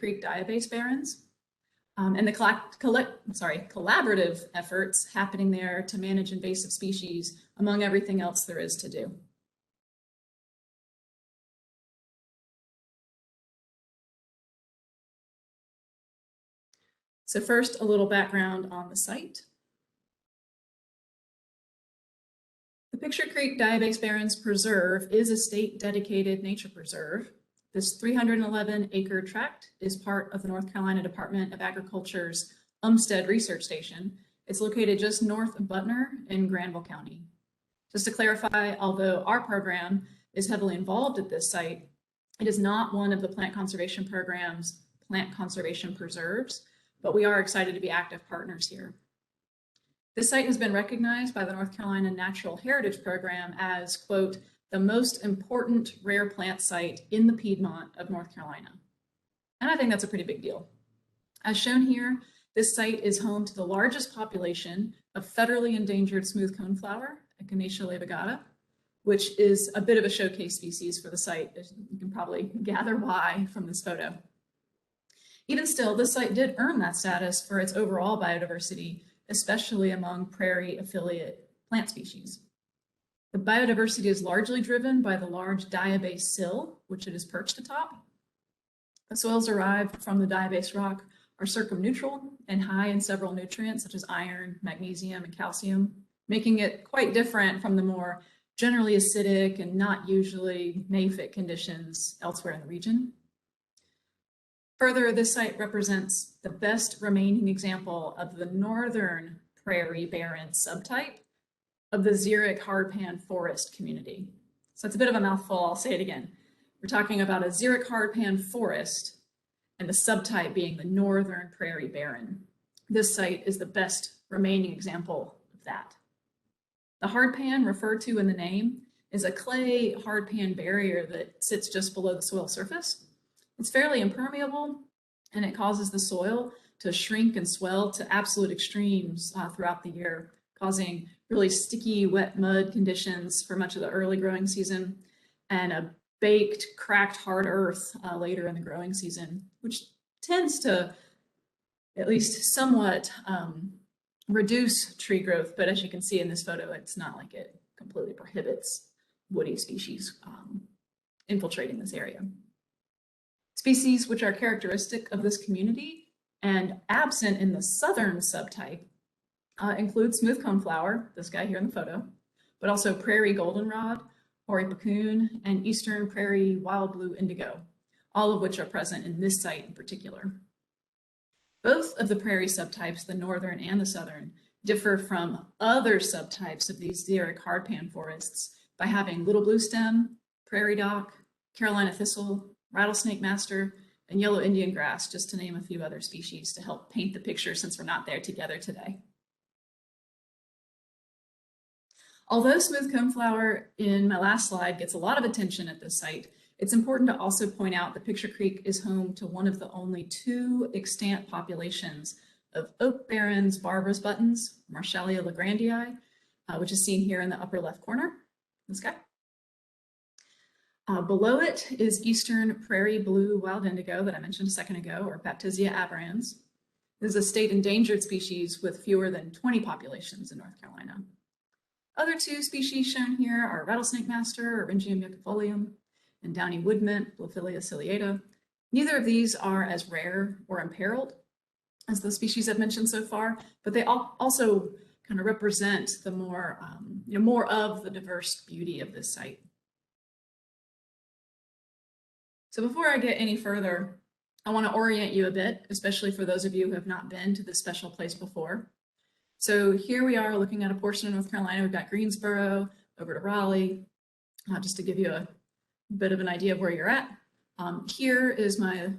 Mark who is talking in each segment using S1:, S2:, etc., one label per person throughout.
S1: Creek Diabase Barrens, and the collaborative efforts happening there to manage invasive species, among everything else there is to do. So first, a little background on the site. The Picture Creek Diabase Barrens Preserve is a state-dedicated nature preserve. This 311-acre tract is part of the North Carolina Department of Agriculture's Umstead Research Station. It's located just north of Butner in Granville County. Just to clarify, although our program is heavily involved at this site, it is not one of the Plant Conservation Program's plant conservation preserves, but we are excited to be active partners here. This site has been recognized by the North Carolina Natural Heritage Program as, quote, the most important rare plant site in the Piedmont of North Carolina. And I think that's a pretty big deal. As shown here, this site is home to the largest population of federally endangered smooth coneflower, Echinacea laevigata, which is a bit of a showcase species for the site. You can probably gather why from this photo. Even still, this site did earn that status for its overall biodiversity, especially among prairie affiliate plant species. The biodiversity is largely driven by the large diabase sill, which it is perched atop. The soils derived from the diabase rock are circumneutral and high in several nutrients such as iron, magnesium, and calcium, making it quite different from the more generally acidic and not usually mafic conditions elsewhere in the region. Further, this site represents the best remaining example of the northern prairie barren subtype of the xeric hardpan forest community. So it's a bit of a mouthful, I'll say it again. We're talking about a xeric hardpan forest and the subtype being the northern prairie barren. This site is the best remaining example of that. The hardpan referred to in the name is a clay hardpan barrier that sits just below the soil surface. It's fairly impermeable, and it causes the soil to shrink and swell to absolute extremes throughout the year, causing really sticky, wet mud conditions for much of the early growing season and a baked, cracked, hard earth later in the growing season, which tends to at least somewhat reduce tree growth. But as you can see in this photo, it's not like it completely prohibits woody species infiltrating this area. Species which are characteristic of this community and absent in the southern subtype include smooth coneflower, this guy here in the photo, but also prairie goldenrod, hoary puccoon, and eastern prairie wild blue indigo, all of which are present in this site in particular. Both of the prairie subtypes, the northern and the southern, differ from other subtypes of these xeric hardpan forests by having little bluestem, prairie dock, Carolina thistle, rattlesnake master, and yellow Indian grass, just to name a few other species to help paint the picture since we're not there together today. Although smooth coneflower in my last slide gets a lot of attention at this site, it's important to also point out that Picture Creek is home to one of the only 2 extant populations of oak barrens barber's buttons, Marshallia legrandii, which is seen here in the upper left corner, this guy. Below it is eastern prairie blue wild indigo that I mentioned a second ago, or Baptisia aberrans. This is a state endangered species with fewer than 20 populations in North Carolina. Other 2 species shown here are rattlesnake master, Orangium yucifolium, and downy woodmint, Blophilia ciliata. Neither of these are as rare or imperiled as the species I've mentioned so far, but they also kind of represent the more, more of the diverse beauty of this site. So before I get any further, I want to orient you a bit, especially for those of you who have not been to this special place before. So here we are looking at a portion of North Carolina. We've got Greensboro over to Raleigh, just to give you a bit of an idea of where you're at. Here is my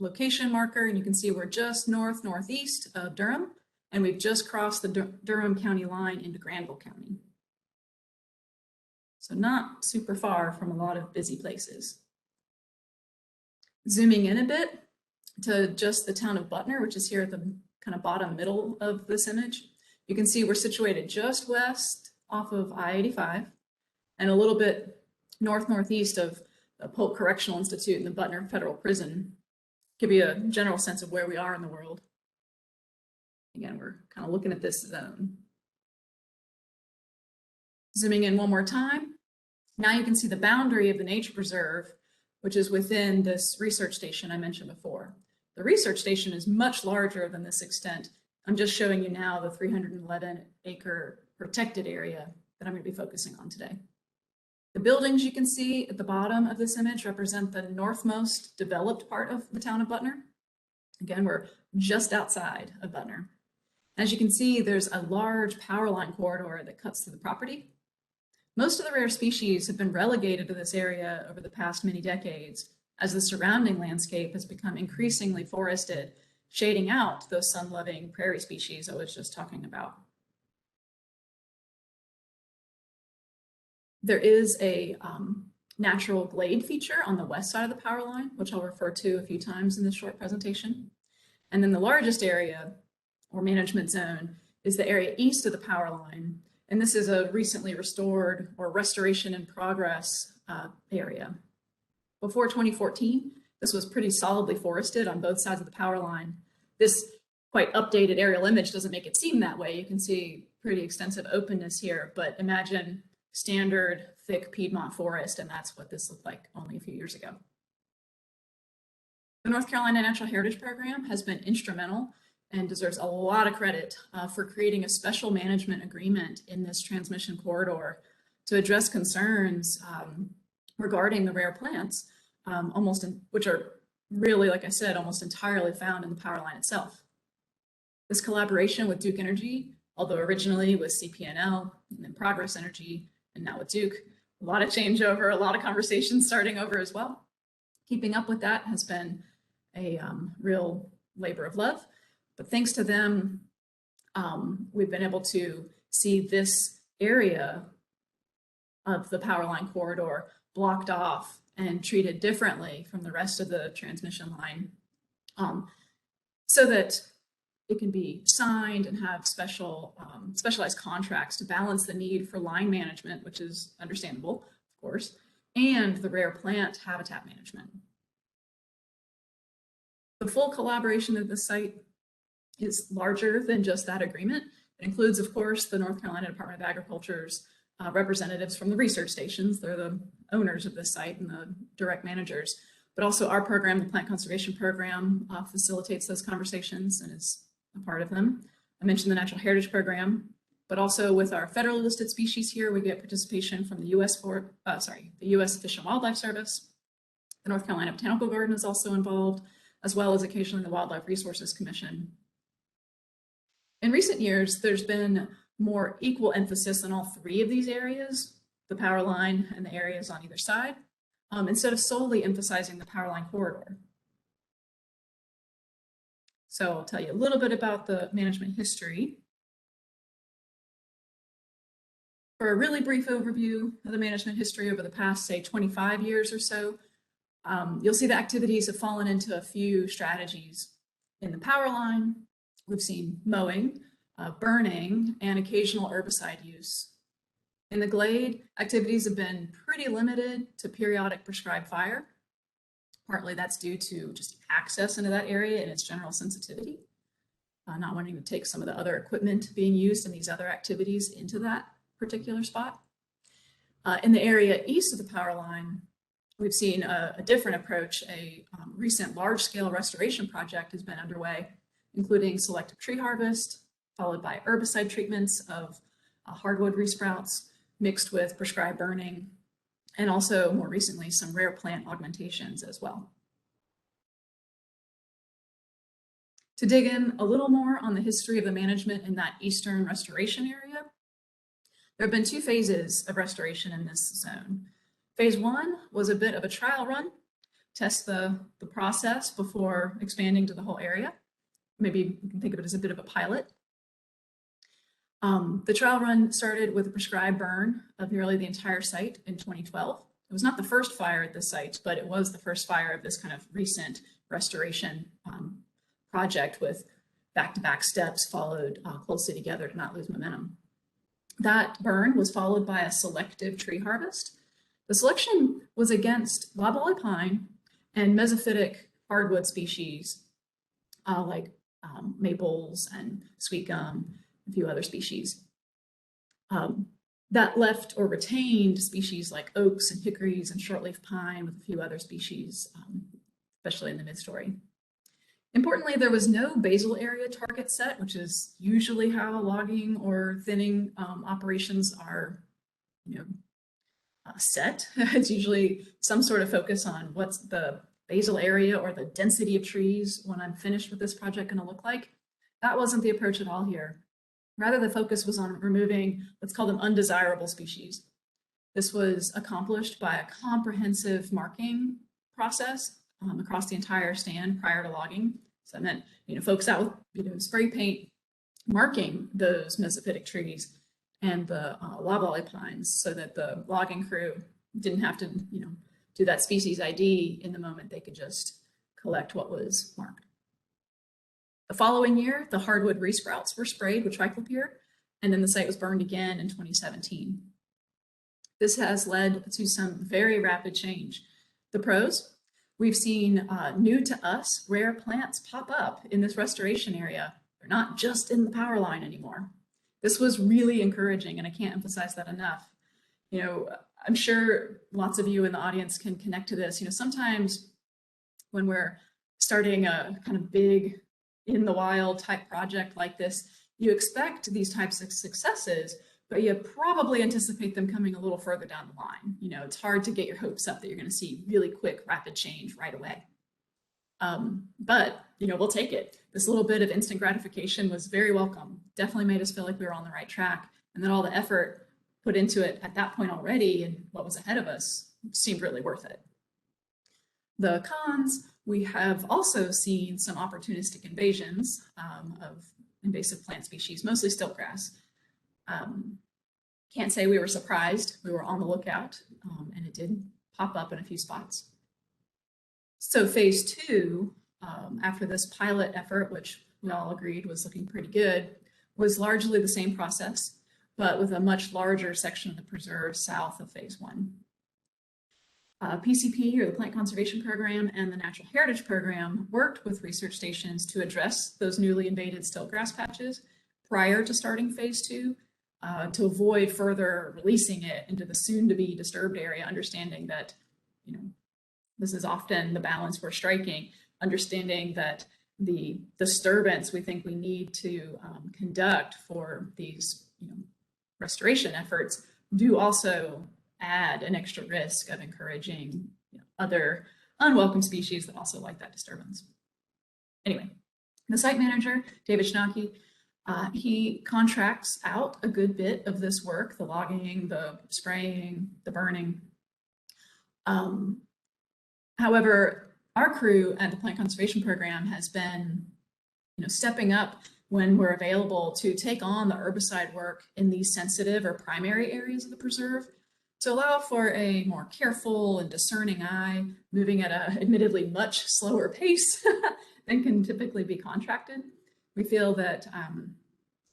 S1: location marker, and you can see we're just northeast of Durham, and we've just crossed the Durham County line into Granville County. So not super far from a lot of busy places. Zooming in a bit to just the town of Butner, which is here at the kind of bottom middle of this image, you can see we're situated just west off of I-85 and a little bit northeast of the Polk Correctional Institute and the Butner Federal Prison. give you a general sense of where we are in the world. Again, we're kind of looking at this zone. Zooming in one more time. Now you can see the boundary of the nature preserve, which is within this research station I mentioned before. The research station is much larger than this extent. I'm just showing you now the 311-acre protected area that I'm going to be focusing on today. The buildings you can see at the bottom of this image represent the northmost developed part of the town of Butner. Again, we're just outside of Butner. As you can see, there's a large power line corridor that cuts through the property. Most of the rare species have been relegated to this area over the past many decades as the surrounding landscape has become increasingly forested, shading out those sun-loving prairie species I was just talking about. There is a natural glade feature on the west side of the power line, which I'll refer to a few times in this short presentation. And then the largest area or management zone is the area east of the power line. And this is a recently restored or restoration in progress area. Before 2014, this was pretty solidly forested on both sides of the power line. This quite updated aerial image doesn't make it seem that way. You can see pretty extensive openness here, but imagine standard thick Piedmont forest, and that's what this looked like only a few years ago. The North Carolina Natural Heritage Program has been instrumental and deserves a lot of credit for creating a special management agreement in this transmission corridor to address concerns regarding the rare plants, which are really, like I said, almost entirely found in the power line itself. This collaboration with Duke Energy, although originally with CP&L and then Progress Energy, and now with Duke, a lot of changeover, a lot of conversations starting over as well. Keeping up with that has been a real labor of love. But thanks to them, we've been able to see this area of the power line corridor blocked off and treated differently from the rest of the transmission line, so that it can be signed and have specialized contracts to balance the need for line management, which is understandable, of course, and the rare plant habitat management. The full collaboration of the site is larger than just that agreement. It includes, of course, the North Carolina Department of Agriculture's representatives from the research stations. They're the owners of this site and the direct managers, but also our program, the Plant Conservation Program, facilitates those conversations and is a part of them. I mentioned the Natural Heritage Program, but also with our federally listed species here, we get participation from the U.S. Fish and Wildlife Service. The North Carolina Botanical Garden is also involved, as well as occasionally the Wildlife Resources Commission. In recent years, there's been more equal emphasis on all three of these areas, the power line and the areas on either side, instead of solely emphasizing the power line corridor. So I'll tell you a little bit about the management history. For a really brief overview of the management history over the past, say, 25 years or so, you'll see the activities have fallen into a few strategies. In the power line, we've seen mowing, burning, and occasional herbicide use. In the glade, activities have been pretty limited to periodic prescribed fire. Partly that's due to just access into that area and its general sensitivity, not wanting to take some of the other equipment being used in these other activities into that particular spot. In the area east of the power line, we've seen a different approach. A recent large-scale restoration project has been underway, including selective tree harvest, followed by herbicide treatments of hardwood resprouts mixed with prescribed burning, and also more recently some rare plant augmentations as well. To dig in a little more on the history of the management in that eastern restoration area, there have been two phases of restoration in this zone. Phase one was a bit of a trial run, test the process before expanding to the whole area. Maybe you can think of it as a bit of a pilot. The trial run started with a prescribed burn of nearly the entire site in 2012. It was not the first fire at the site, but it was the first fire of this kind of recent restoration project with back-to-back steps followed closely together to not lose momentum. That burn was followed by a selective tree harvest. The selection was against loblolly pine and mesophytic hardwood species like maples and sweet gum, a few other species. That left or retained species like oaks and hickories and shortleaf pine with a few other species, especially in the mid-story. Importantly, there was no basal area target set, which is usually how logging or thinning operations are, set. It's usually some sort of focus on what's the basal area or the density of trees when I'm finished with this project going to look like. That wasn't the approach at all here. Rather, the focus was on removing, let's call them undesirable species. This was accomplished by a comprehensive marking process across the entire stand prior to logging. So that meant, folks out with, spray paint marking those mesophytic trees and the loblolly pines so that the logging crew didn't have to, do that species ID in the moment. They could just collect what was marked. The following year, the hardwood resprouts were sprayed with triclopyr, and then the site was burned again in 2017. This has led to some very rapid change. The pros, we've seen new to us rare plants pop up in this restoration area. They're not just in the power line anymore. This was really encouraging, and I can't emphasize that enough. I'm sure lots of you in the audience can connect to this. Sometimes when we're starting a kind of big in the wild type project like this, you expect these types of successes, but you probably anticipate them coming a little further down the line. It's hard to get your hopes up that you're going to see really quick, rapid change right away. But we'll take it. This little bit of instant gratification was very welcome. Definitely made us feel like we were on the right track. And then all the effort put into it at that point already and what was ahead of us seemed really worth it. The cons, we have also seen some opportunistic invasions of invasive plant species, mostly stiltgrass. Can't say we were surprised. We were on the lookout, and it did pop up in a few spots. So phase 2, after this pilot effort, which we all agreed was looking pretty good, was largely the same process, but with a much larger section of the preserve south of phase 1. PCP, or the Plant Conservation Program, and the Natural Heritage Program worked with research stations to address those newly invaded stiltgrass patches prior to starting phase 2 to avoid further releasing it into the soon-to-be disturbed area, understanding that, this is often the balance we're striking, understanding that the disturbance we think we need to conduct for these restoration efforts do also add an extra risk of encouraging other unwelcome species that also like that disturbance. Anyway, the site manager, David Schnake, he contracts out a good bit of this work, the logging, the spraying, the burning. However, our crew at the Plant Conservation Program has been stepping up when we're available to take on the herbicide work in these sensitive or primary areas of the preserve to allow for a more careful and discerning eye, moving at a admittedly much slower pace than can typically be contracted. We feel that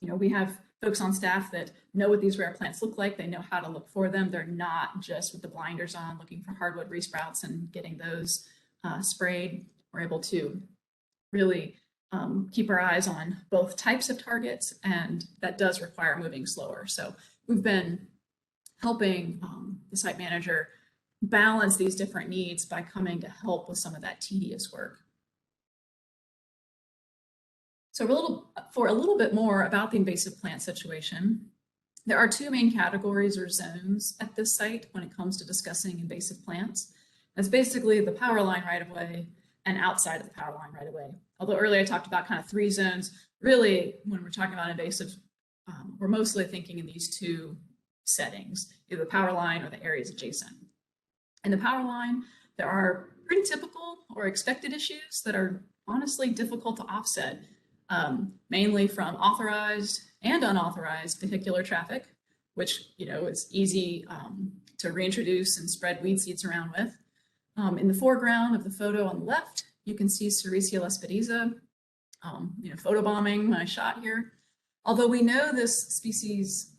S1: we have folks on staff that know what these rare plants look like. They know how to look for them. They're not just with the blinders on looking for hardwood resprouts and getting those sprayed. We're able to really keep our eyes on both types of targets, and that does require moving slower. So we've been helping the site manager balance these different needs by coming to help with some of that tedious work. So for a little bit more about the invasive plant situation, there are 2 main categories or zones at this site when it comes to discussing invasive plants. That's basically the power line right of way and outside of the power line right of way. Although earlier I talked about kind of 3 zones, really when we're talking about invasive, we're mostly thinking in these 2 settings, either the power line or the areas adjacent. In the power line, there are pretty typical or expected issues that are honestly difficult to offset, mainly from authorized and unauthorized vehicular traffic, which is easy to reintroduce and spread weed seeds around with. In the foreground of the photo on the left, you can see Sericea lespedeza, photobombing my shot here. Although we know this species,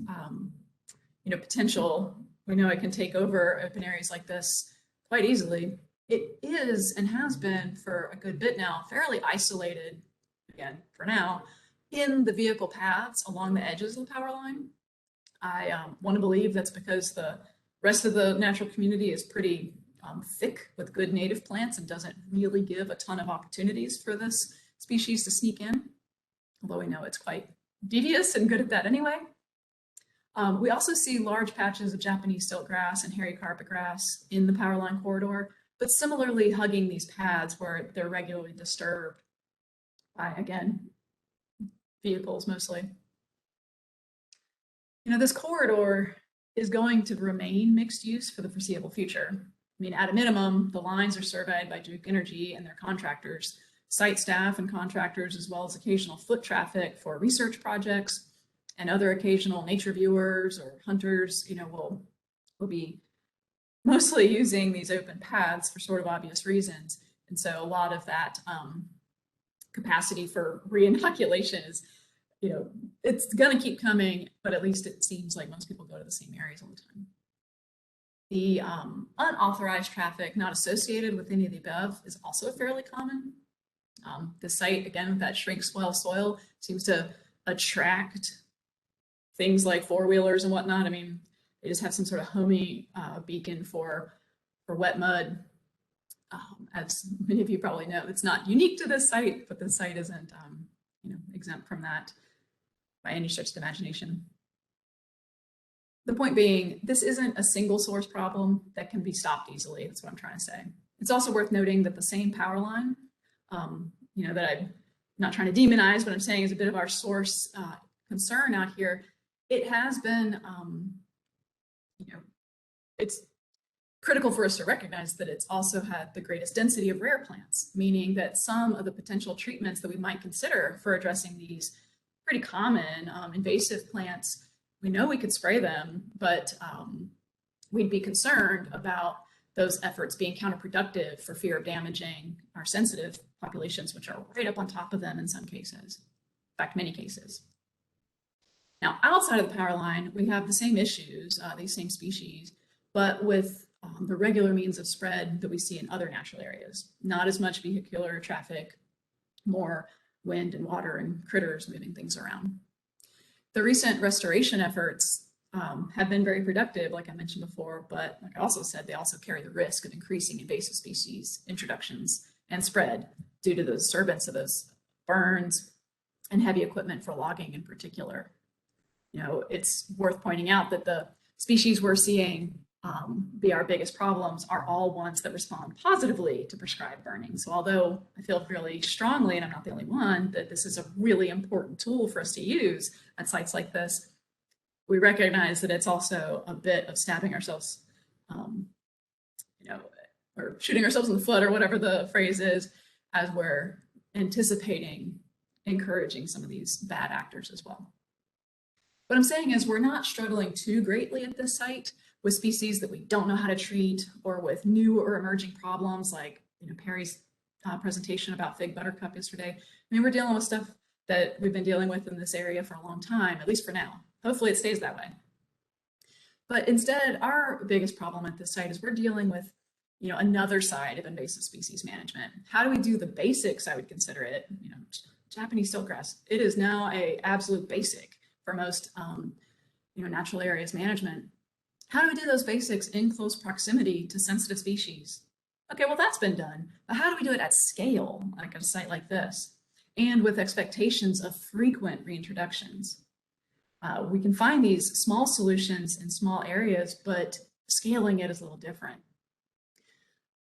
S1: potential, we know it can take over open areas like this quite easily. it is and has been for a good bit now, fairly isolated, again, for now, in the vehicle paths along the edges of the power line. I want to believe that's because the rest of the natural community is pretty thick with good native plants and doesn't really give a ton of opportunities for this species to sneak in, although we know it's quite devious and good at that anyway. We also see large patches of Japanese siltgrass and hairy carpetgrass in the power line corridor, but similarly hugging these paths where they're regularly disturbed by, again, vehicles mostly. You know, this corridor is going to remain mixed use for the foreseeable future. I mean, at a minimum, the lines are surveyed by Duke Energy and their contractors, site staff and contractors, as well as occasional foot traffic for research projects, and other occasional nature viewers or hunters, you know, will be mostly using these open paths for sort of obvious reasons. And so a lot of that capacity for re-inoculation is, you know, it's going to keep coming, but at least it seems like most people go to the same areas all the time. The unauthorized traffic not associated with any of the above is also fairly common. The site, again, with that shrink swell soil, seems to attract things like four-wheelers and whatnot. I mean, they just have some sort of homey beacon for wet mud. As many of you probably know, it's not unique to this site, but the site isn't you know, exempt from that by any stretch of imagination. The point being, this isn't a single source problem that can be stopped easily. That's what I'm trying to say. It's also worth noting that the same power line, you know, that I'm not trying to demonize, what I'm saying is a bit of our source concern out here. It has been, you know, it's critical for us to recognize that it's also had the greatest density of rare plants, meaning that some of the potential treatments that we might consider for addressing these pretty common invasive plants, we know we could spray them, but we'd be concerned about those efforts being counterproductive for fear of damaging our sensitive populations, which are right up on top of them in some cases, in fact, many cases. Now, outside of the power line, we have the same issues, these same species, but with the regular means of spread that we see in other natural areas. Not as much vehicular traffic, more wind and water and critters moving things around. The recent restoration efforts have been very productive, like I mentioned before, but like I also said, they also carry the risk of increasing invasive species introductions and spread due to the disturbance of those burns and heavy equipment for logging in particular. You know, it's worth pointing out that the species we're seeing be our biggest problems are all ones that respond positively to prescribed burning. So although I feel really strongly, and I'm not the only one, that this is a really important tool for us to use at sites like this, we recognize that it's also a bit of stabbing ourselves, you know, or shooting ourselves in the foot or whatever the phrase is, as we're anticipating encouraging some of these bad actors as well. What I'm saying is we're not struggling too greatly at this site with species that we don't know how to treat, or with new or emerging problems like, you know, Perry's presentation about fig buttercup yesterday. I mean, we're dealing with stuff that we've been dealing with in this area for a long time, at least for now. Hopefully it stays that way. But instead, our biggest problem at this site is we're dealing with, you know, another side of invasive species management. How do we do the basics, I would consider it, you know, Japanese siltgrass. It is now a absolute basic for most, you know, natural areas management. How do we do those basics in close proximity to sensitive species? Okay, well, that's been done, but how do we do it at scale, like at a site like this, and with expectations of frequent reintroductions? We can find these small solutions in small areas, but scaling it is a little different.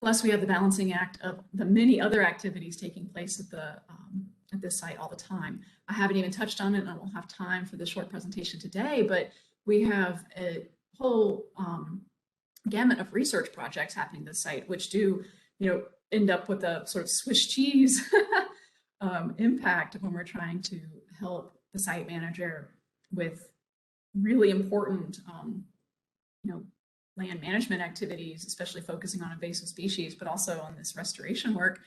S1: Plus, we have the balancing act of the many other activities taking place at this site all the time. I haven't even touched on it, and I won't have time for this short presentation today, but we have a whole gamut of research projects happening at this site, which do, you know, end up with a sort of Swiss cheese impact when we're trying to help the site manager with really important, you know, land management activities, especially focusing on invasive species, but also on this restoration work,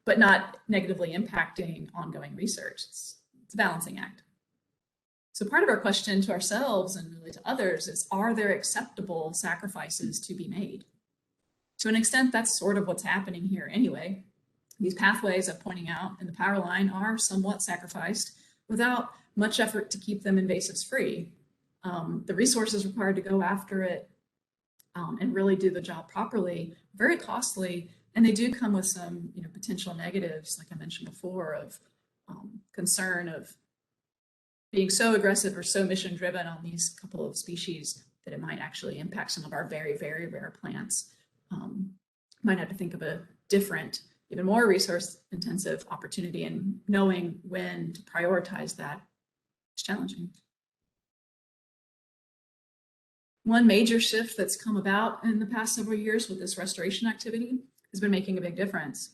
S1: but not negatively impacting ongoing research. It's a balancing act. So part of our question to ourselves and really to others is, are there acceptable sacrifices to be made? To an extent, that's sort of what's happening here anyway. These pathways I'm pointing out in the power line are somewhat sacrificed without much effort to keep them invasives free. The resources required to go after it and really do the job properly, very costly, and they do come with some potential negatives, like I mentioned before, of concern of being so aggressive or so mission driven on these couple of species that it might actually impact some of our very, very rare plants. Might have to think of a different, even more resource intensive opportunity, and knowing when to prioritize that is challenging. One major shift that's come about in the past several years with this restoration activity has been making a big difference.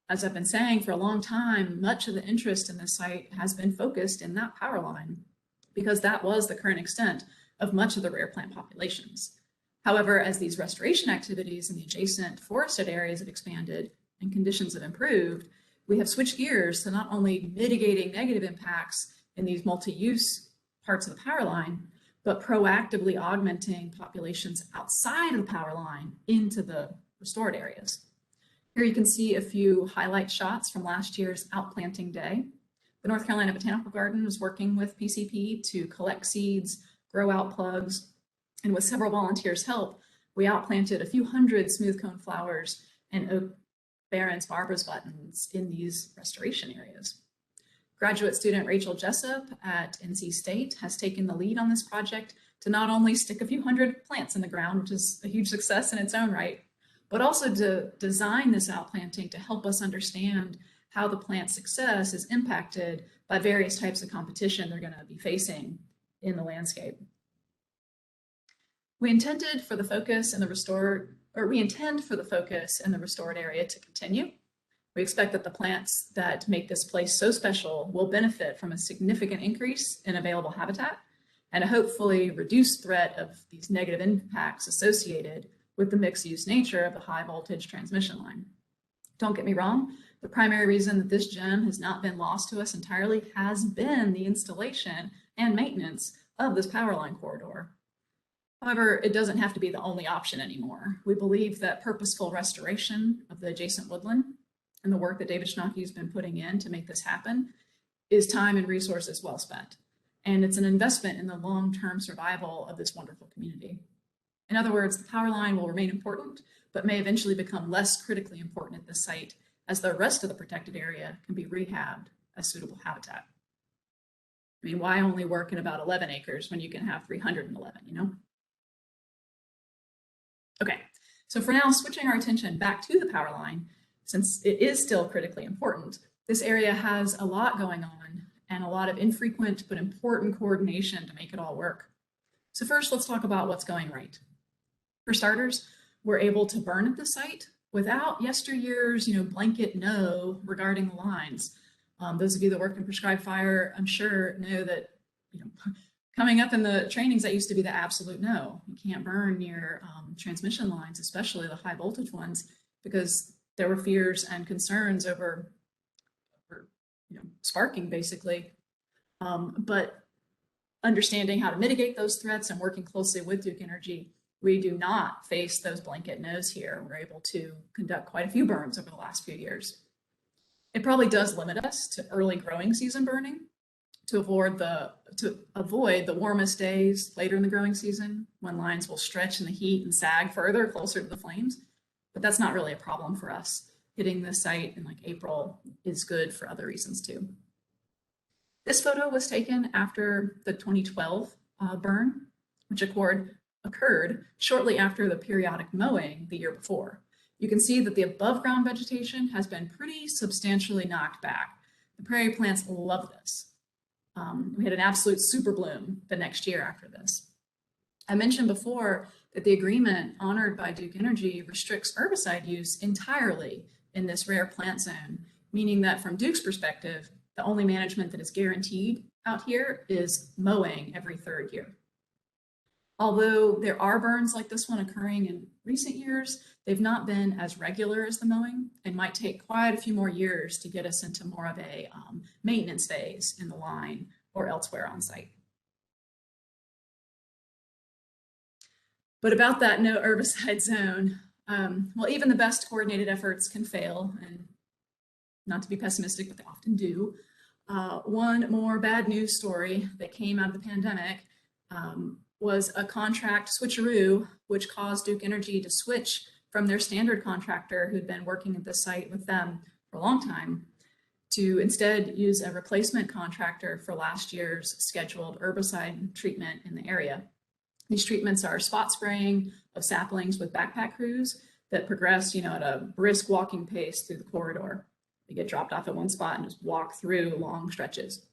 S1: As I've been saying for a long time, much of the interest in this site has been focused in that power line because that was the current extent of much of the rare plant populations. However, as these restoration activities in the adjacent forested areas have expanded and conditions have improved, we have switched gears to not only mitigating negative impacts in these multi-use parts of the power line, but proactively augmenting populations outside of the power line into the restored areas. Here you can see a few highlight shots from last year's outplanting day. The North Carolina Botanical Garden was working with PCP to collect seeds, grow out plugs, and with several volunteers' help, we outplanted a few hundred smooth cone flowers and oak Barrens Barbara's buttons in these restoration areas. Graduate student Rachel Jessup at NC State has taken the lead on this project to not only stick a few hundred plants in the ground, which is a huge success in its own right, but also to design this outplanting to help us understand how the plant's success is impacted by various types of competition they're going to be facing in the landscape. We intend for the focus in the restored area to continue. We expect that the plants that make this place so special will benefit from a significant increase in available habitat and a hopefully reduced threat of these negative impacts associated with the mixed-use nature of the high voltage transmission line. Don't get me wrong, the primary reason that this gem has not been lost to us entirely has been the installation and maintenance of this power line corridor. However, it doesn't have to be the only option anymore. We believe that purposeful restoration of the adjacent woodland and the work that David Schnocke has been putting in to make this happen is time and resources well spent. And it's an investment in the long-term survival of this wonderful community. In other words, the power line will remain important, but may eventually become less critically important at this site as the rest of the protected area can be rehabbed as suitable habitat. I mean, why only work in about 11 acres when you can have 311, you know? Okay, so for now, switching our attention back to the power line, since it is still critically important, this area has a lot going on and a lot of infrequent but important coordination to make it all work. So first, let's talk about what's going right. For starters, we're able to burn at the site without yesteryear's, blanket no regarding the lines. Those of you that worked in prescribed fire, I'm sure know that, coming up in the trainings, that used to be the absolute no. You can't burn near transmission lines, especially the high voltage ones, because there were fears and concerns over sparking basically. But understanding how to mitigate those threats and working closely with Duke Energy, we do not face those blanket no's here. We're able to conduct quite a few burns over the last few years. It probably does limit us to early growing season burning to avoid the warmest days later in the growing season when lines will stretch in the heat and sag further closer to the flames. But that's not really a problem for us. Hitting the site in like April is good for other reasons too. This photo was taken after the 2012 burn, which occurred shortly after the periodic mowing the year before. You can see that the above ground vegetation has been pretty substantially knocked back. The prairie plants love this. We had an absolute super bloom the next year after this. I mentioned before that the agreement honored by Duke Energy restricts herbicide use entirely in this rare plant zone, meaning that from Duke's perspective, the only management that is guaranteed out here is mowing every third year. Although there are burns like this one occurring in recent years, they've not been as regular as the mowing and might take quite a few more years to get us into more of a maintenance phase in the line or elsewhere on site. But about that no herbicide zone, Well, even the best coordinated efforts can fail, and not to be pessimistic, but they often do. One more bad news story that came out of the pandemic was a contract switcheroo, which caused Duke Energy to switch from their standard contractor who'd been working at the site with them for a long time to instead use a replacement contractor for last year's scheduled herbicide treatment in the area. These treatments are spot spraying of saplings with backpack crews that progress, at a brisk walking pace through the corridor. They get dropped off at one spot and just walk through long stretches.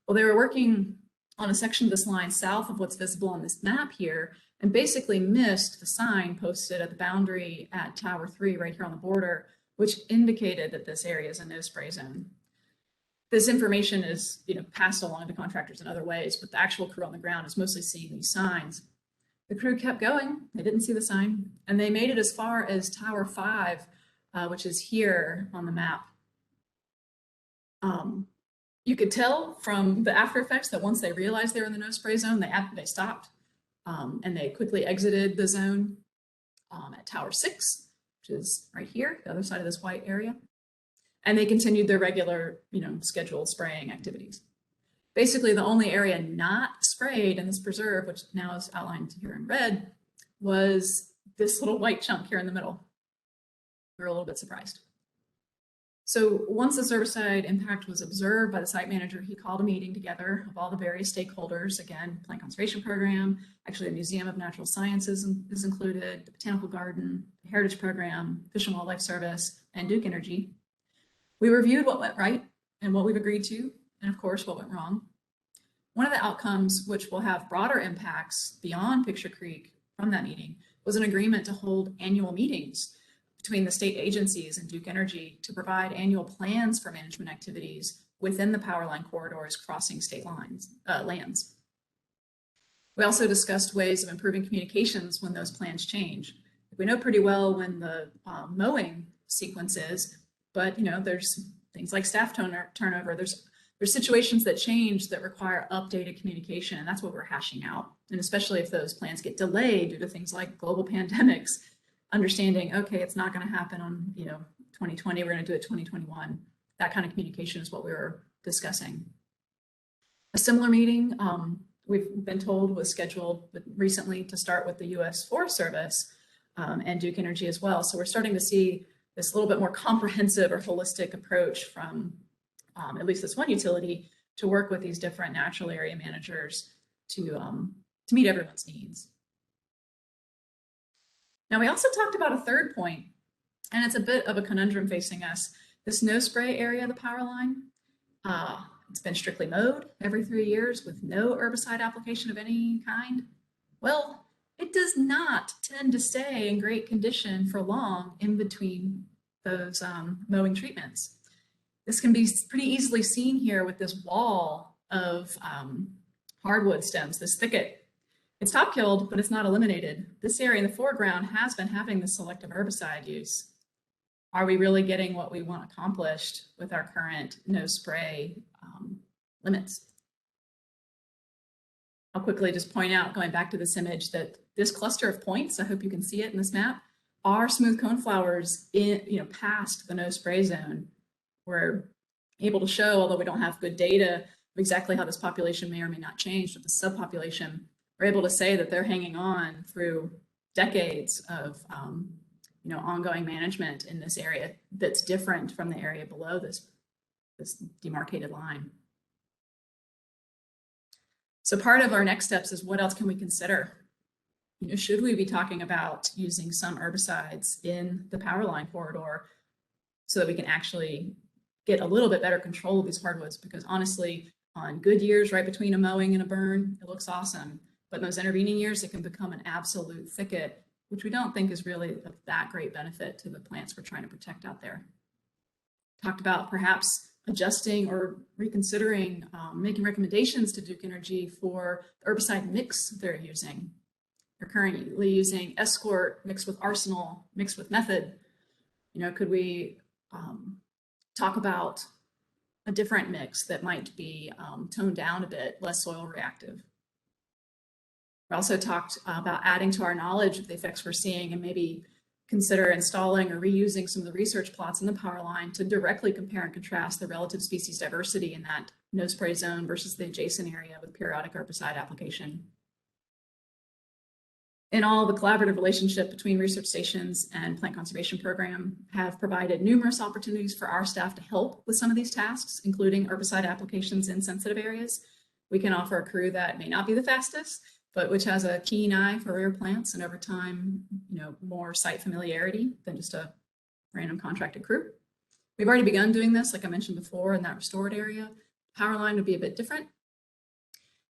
S1: Well, they were working on a section of this line south of what's visible on this map here, and basically missed the sign posted at the boundary at Tower 3 right here on the border, which indicated that this area is a no spray zone. This information is passed along to contractors in other ways, but the actual crew on the ground is mostly seeing these signs. The crew kept going, they didn't see the sign, and they made it as far as Tower 5, which is here on the map. You could tell from the after effects that once they realized they were in the no spray zone, they stopped and they quickly exited the zone at Tower 6, which is right here, the other side of this white area. And they continued their regular, scheduled spraying activities. Basically, the only area not sprayed in this preserve, which now is outlined here in red, was this little white chunk here in the middle. We were a little bit surprised. So once this herbicide impact was observed by the site manager, he called a meeting together of all the various stakeholders. Again, Plant Conservation Program, actually the Museum of Natural Sciences is included, the Botanical Garden, the Heritage Program, Fish and Wildlife Service, and Duke Energy. We reviewed what went right and what we've agreed to, and of course, what went wrong. One of the outcomes, which will have broader impacts beyond Picture Creek from that meeting, was an agreement to hold annual meetings between the state agencies and Duke Energy to provide annual plans for management activities within the power line corridors crossing state lands. We also discussed ways of improving communications when those plans change. We know pretty well when the mowing sequence is, but there's things like staff turnover. There's situations that change that require updated communication, and that's what we're hashing out. And especially if those plans get delayed due to things like global pandemics, understanding, okay, it's not going to happen on 2020, we're going to do it 2021. That kind of communication is what we were discussing. A similar meeting we've been told was scheduled recently to start with the U.S. Forest Service and Duke Energy as well. So we're starting to see this little bit more comprehensive or holistic approach from at least this one utility to work with these different natural area managers to meet everyone's needs. Now, we also talked about a third point, and it's a bit of a conundrum facing us. This no spray area of the power line, it's been strictly mowed every 3 years with no herbicide application of any kind. Well, it does not tend to stay in great condition for long in between those mowing treatments. This can be pretty easily seen here with this wall of hardwood stems, this thicket. It's top killed, but it's not eliminated. This area in the foreground has been having the selective herbicide use. Are we really getting what we want accomplished with our current no spray limits? I'll quickly just point out, going back to this image, that this cluster of points, I hope you can see it in this map, are smooth coneflowers in, past the no spray zone. We're able to show, although we don't have good data of exactly how this population may or may not change with the subpopulation, we're able to say that they're hanging on through decades of ongoing management in this area that's different from the area below this demarcated line. So part of our next steps is, what else can we consider? Should we be talking about using some herbicides in the power line corridor so that we can actually get a little bit better control of these hardwoods? Because honestly, on good years, right between a mowing and a burn, it looks awesome. But in those intervening years, it can become an absolute thicket, which we don't think is really of that great benefit to the plants we're trying to protect out there. Talked about perhaps adjusting or reconsidering making recommendations to Duke Energy for the herbicide mix they're using. They're currently using Escort mixed with Arsenal, mixed with Method. Could we talk about a different mix that might be toned down a bit, less soil reactive? We also talked about adding to our knowledge of the effects we're seeing and maybe consider installing or reusing some of the research plots in the power line to directly compare and contrast the relative species diversity in that no spray zone versus the adjacent area with periodic herbicide application. In all, the collaborative relationship between research stations and plant conservation program have provided numerous opportunities for our staff to help with some of these tasks, including herbicide applications in sensitive areas. We can offer a crew that may not be the fastest, but which has a keen eye for rare plants and over time, more site familiarity than just a random contracted crew. We've already begun doing this, like I mentioned before, in that restored area. Power line would be a bit different.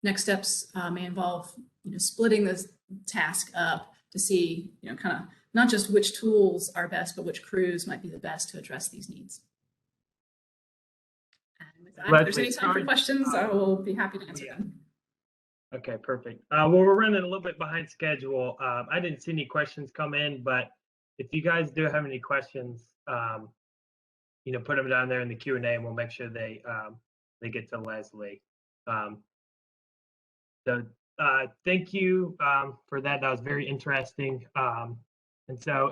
S1: Next steps may involve, splitting this task up to see, kind of not just which tools are best, but which crews might be the best to address these needs. And with that, if there's any time for questions, I will be happy to answer them.
S2: Okay, perfect. Well, we're running a little bit behind schedule. I didn't see any questions come in, but if you guys do have any questions, put them down there in the Q&A, and we'll make sure they get to Leslie. So thank you for that. That was very interesting. And so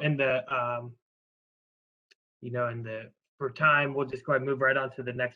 S2: for time, we'll just go ahead and move right on to the next